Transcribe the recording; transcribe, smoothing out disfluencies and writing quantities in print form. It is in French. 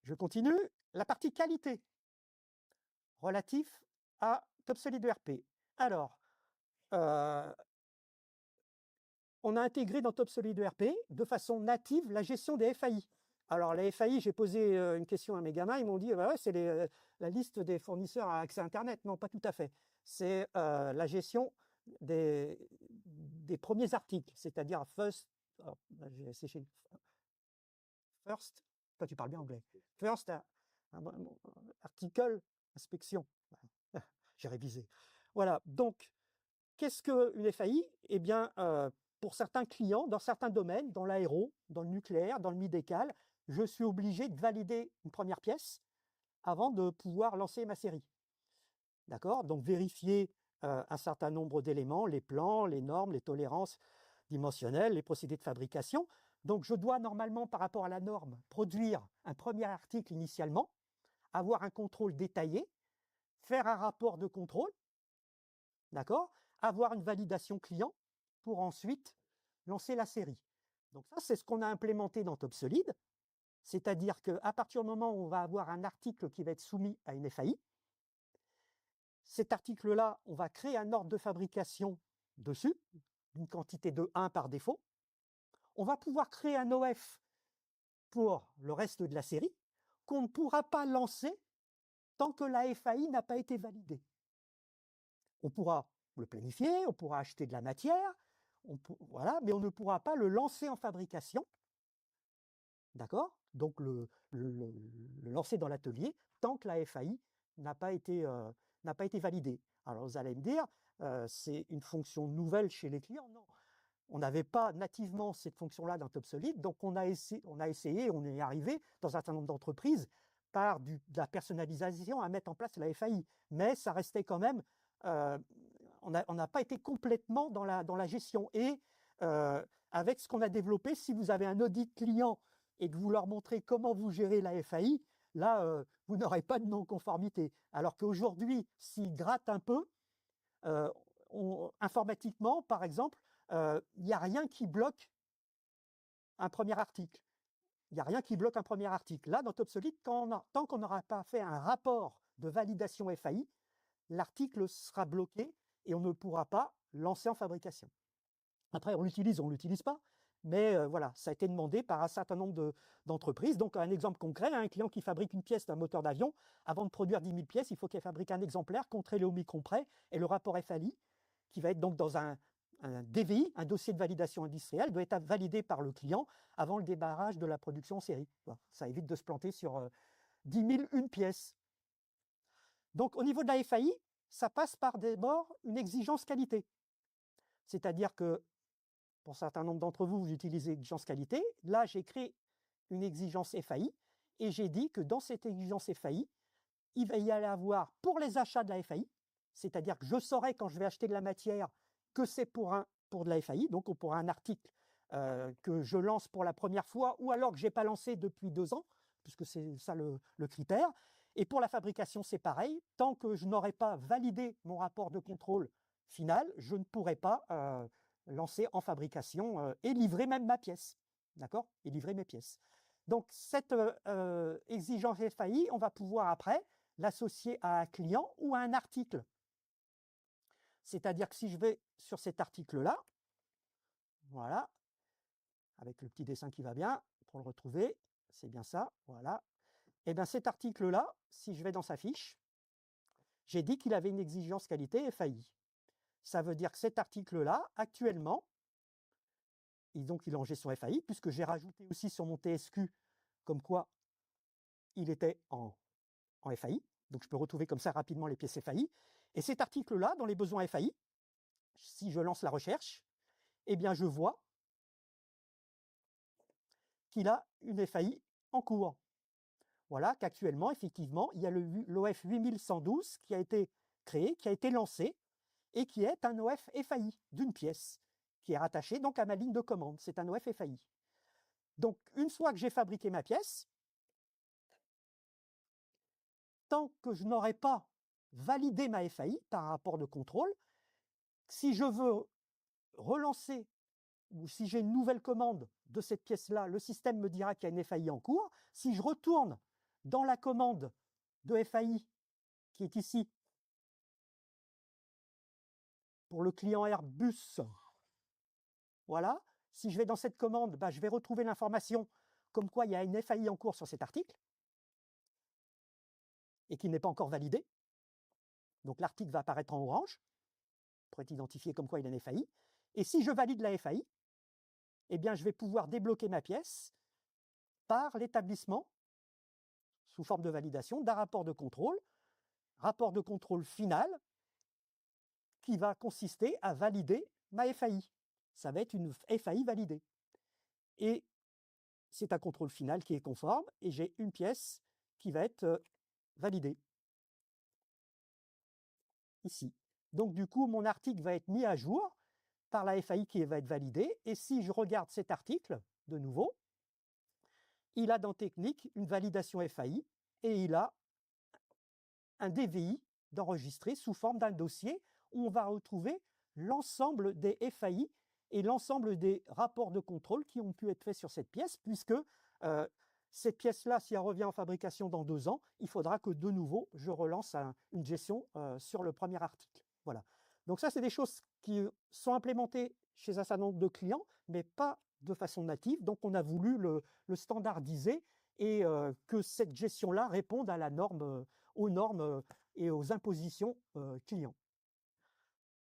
Je continue. La partie qualité relatif à TopSolid ERP. Alors, on a intégré dans TopSolid ERP de façon native la gestion des FAI. Alors, les FAI, j'ai posé une question à mes gamins, ils m'ont dit ouais, c'est la liste des fournisseurs à accès Internet. Non, pas tout à fait. C'est la gestion des premiers articles, c'est-à-dire first. Oh, j'ai séché. First, toi tu parles bien anglais. First article inspection. J'ai révisé. Voilà. Donc, qu'est-ce qu'une FAI? Eh bien, pour certains clients, dans certains domaines, dans l'aéro, dans le nucléaire, dans le médical, je suis obligé de valider une première pièce avant de pouvoir lancer ma série. D'accord? Donc, vérifier un certain nombre d'éléments, les plans, les normes, les tolérances dimensionnelles, les procédés de fabrication. Donc, je dois normalement, par rapport à la norme, produire un premier article initialement, avoir un contrôle détaillé, faire un rapport de contrôle, d'accord? Avoir une validation client pour ensuite lancer la série. Donc ça, c'est ce qu'on a implémenté dans TopSolid, c'est-à-dire qu'à partir du moment où on va avoir un article qui va être soumis à une FAI, cet article-là, on va créer un ordre de fabrication dessus, d'une quantité de 1 par défaut. On va pouvoir créer un OF pour le reste de la série, qu'on ne pourra pas lancer tant que la FAI n'a pas été validée. On pourra le planifier, on pourra acheter de la matière, voilà, mais on ne pourra pas le lancer en fabrication, d'accord? Donc le lancer dans l'atelier tant que la FAI n'a pas été validée. Alors vous allez me dire, c'est une fonction nouvelle chez les clients? Non, on n'avait pas nativement cette fonction-là dans TopSolid, donc on a essayé, on est arrivé dans un certain nombre d'entreprises par de la personnalisation à mettre en place la FAI, mais ça restait quand même on n'a pas été complètement dans la gestion. Et avec ce qu'on a développé, si vous avez un audit client et que vous leur montrez comment vous gérez la FAI, là, vous n'aurez pas de non-conformité. Alors qu'aujourd'hui, s'ils grattent un peu, informatiquement, par exemple, il n'y a rien qui bloque un premier article. Il n'y a rien qui bloque un premier article. Là, dans TopSolid, tant qu'on n'aura pas fait un rapport de validation FAI, l'article sera bloqué et on ne pourra pas lancer en fabrication. Après, on l'utilise ou on ne l'utilise pas, mais voilà, ça a été demandé par un certain nombre d'entreprises. Donc, un exemple concret, un client qui fabrique une pièce d'un moteur d'avion, avant de produire 10 000 pièces, il faut qu'il fabrique un exemplaire contrôlé au micron près et le rapport FAI, qui va être donc dans un DVI, un dossier de validation industrielle, doit être validé par le client avant le démarrage de la production en série. Voilà, ça évite de se planter sur 10 001 pièces. Donc, au niveau de la FAI, ça passe par d'abord une exigence qualité. C'est-à-dire que, pour un certain nombre d'entre vous, vous utilisez exigence qualité. Là, j'ai créé une exigence FAI et j'ai dit que dans cette exigence FAI, il va y aller avoir pour les achats de la FAI, c'est-à-dire que je saurai quand je vais acheter de la matière que c'est pour de la FAI, donc pour un article que je lance pour la première fois ou alors que je n'ai pas lancé depuis 2 ans, puisque c'est ça le critère. Et pour la fabrication, c'est pareil. Tant que je n'aurai pas validé mon rapport de contrôle final, je ne pourrai pas lancer en fabrication et livrer même ma pièce. D'accord? Et livrer mes pièces. Donc, cette exigence FAI, on va pouvoir après l'associer à un client ou à un article. C'est-à-dire que si je vais sur cet article-là, voilà, avec le petit dessin qui va bien, pour le retrouver, c'est bien ça, voilà. Et bien cet article-là, si je vais dans sa fiche, j'ai dit qu'il avait une exigence qualité FAI. Ça veut dire que cet article-là, actuellement, donc il est en gestion FAI, puisque j'ai rajouté aussi sur mon TSQ comme quoi il était en FAI. Donc je peux retrouver comme ça rapidement les pièces FAI. Et cet article-là, dans les besoins FAI, si je lance la recherche, eh bien je vois qu'il a une FAI en cours. Voilà qu'actuellement, effectivement, il y a l'OF 8112 qui a été créé, qui a été lancé, et qui est un OF FAI d'une pièce, qui est rattaché donc à ma ligne de commande. C'est un OF FAI. Donc, une fois que j'ai fabriqué ma pièce, tant que je n'aurai pas validé ma FAI par rapport de contrôle, si je veux relancer ou si j'ai une nouvelle commande de cette pièce-là, le système me dira qu'il y a une FAI en cours. Si je retourne dans la commande de FAI qui est ici, pour le client Airbus, voilà, si je vais dans cette commande, bah, je vais retrouver l'information comme quoi il y a une FAI en cours sur cet article et qui n'est pas encore validé. Donc l'article va apparaître en orange pour être identifié comme quoi il a une FAI. Et si je valide la FAI, eh bien, je vais pouvoir débloquer ma pièce par l'établissement, sous forme de validation, d'un rapport de contrôle final qui va consister à valider ma FAI. Ça va être une FAI validée. Et c'est un contrôle final qui est conforme et j'ai une pièce qui va être validée. Ici. Donc du coup, mon article va être mis à jour par la FAI qui va être validée. Et si je regarde cet article, de nouveau, il a dans Technique une validation FAI et il a un DVI d'enregistrer sous forme d'un dossier où on va retrouver l'ensemble des FAI et l'ensemble des rapports de contrôle qui ont pu être faits sur cette pièce, puisque cette pièce-là, si elle revient en fabrication dans 2 ans, il faudra que de nouveau, je relance une gestion sur le premier article. Voilà. Donc ça, c'est des choses qui sont implémentées chez un certain nombre de clients, mais pas de façon native. Donc on a voulu le standardiser et que cette gestion-là réponde à la norme, aux normes et aux impositions clients.